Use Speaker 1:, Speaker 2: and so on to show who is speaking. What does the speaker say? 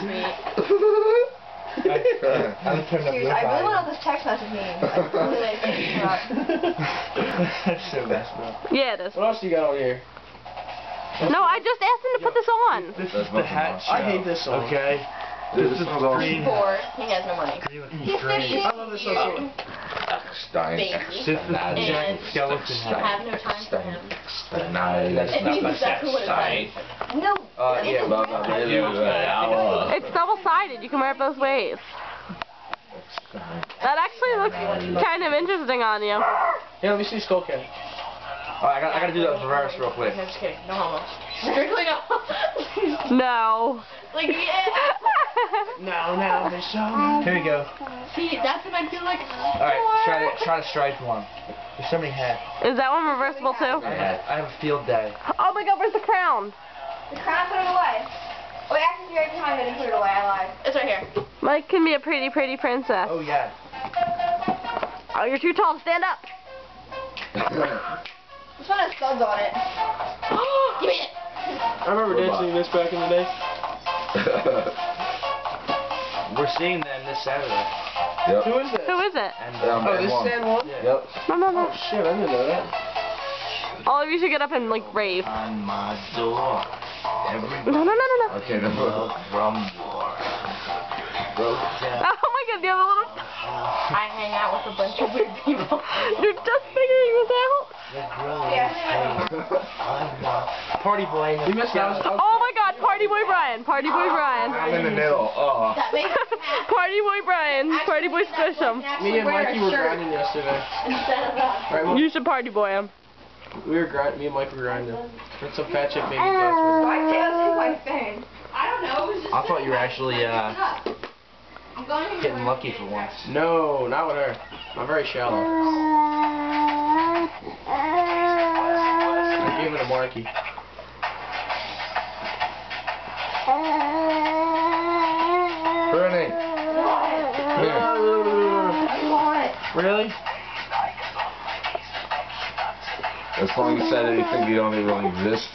Speaker 1: sweet.
Speaker 2: Dude, I really want this text message meeting.
Speaker 3: That's so messed up.
Speaker 1: Yeah, it is.
Speaker 4: What else do you got on here?
Speaker 1: No, I just asked him to put this on.
Speaker 3: This is the hat show.
Speaker 4: I hate this song.
Speaker 3: Okay. This is green.
Speaker 2: He's poor. He has no money.
Speaker 1: He's 50.
Speaker 4: I love this song.
Speaker 3: This is the Jack Skeleton
Speaker 2: I
Speaker 3: hat.
Speaker 2: have no time for him.
Speaker 5: It
Speaker 2: means exactly what it says. No.
Speaker 1: It's double-sided. You can wear it both ways. That actually looks kind of interesting on you.
Speaker 4: Yeah, let me see Skull Cat.
Speaker 5: Alright, I gotta do that reverse real quick.
Speaker 2: No, just kidding. No homo. Strictly no.
Speaker 1: No.
Speaker 2: Like, yeah.
Speaker 4: No, they show.
Speaker 3: Here you go.
Speaker 2: See, that's when I feel like.
Speaker 5: Alright, try to strike one.
Speaker 3: There's so many hats.
Speaker 1: Is that one reversible too?
Speaker 5: I have a field day.
Speaker 1: Oh my god, where's the crown?
Speaker 2: The crown, put it away. Oh, wait, actually, right behind it and put it away. I lied. It's right here.
Speaker 1: Mike can be a pretty, pretty princess.
Speaker 3: Oh yeah.
Speaker 1: Oh, you're too tall to stand up.
Speaker 2: This one has studs on it. Give me it.
Speaker 4: I remember dancing this back in the day.
Speaker 5: We're seeing them this Saturday.
Speaker 4: Who is that?
Speaker 1: Who is it?
Speaker 5: And
Speaker 4: Oh, this is San Juan?
Speaker 5: Yep.
Speaker 1: No, no, no.
Speaker 4: Oh shit, I didn't know that.
Speaker 1: All of you should get up and like rave.
Speaker 5: On my door.
Speaker 1: No, no, no, no, no.
Speaker 5: Okay, no. From broke down.
Speaker 1: Oh my god, the other little.
Speaker 2: I hang out with a bunch of weird people.
Speaker 1: You're just figuring this out.
Speaker 5: Party boy.
Speaker 4: You missed out.
Speaker 1: Oh my god, Party Boy Brian. Party Boy Brian.
Speaker 5: I'm in the middle. Oh.
Speaker 2: That makes me happy.
Speaker 1: Party Boy Brian. Party Boy Squish him.
Speaker 4: Me and Mikey were grinding yesterday.
Speaker 2: Instead of that.
Speaker 4: Right, Mom?
Speaker 1: You should Party Boy him.
Speaker 4: We were grinding. Me and Mike were grinding. That's some fat chick baby dance.
Speaker 2: Why can't I see my phone? I don't know. It was just
Speaker 5: I thought you were actually
Speaker 2: I'm going to
Speaker 5: getting lucky for once.
Speaker 4: No, not with her. I'm very shallow. I gave it to Marky.
Speaker 5: Bernie.
Speaker 4: Really?
Speaker 6: As long as you said anything, you don't even exist.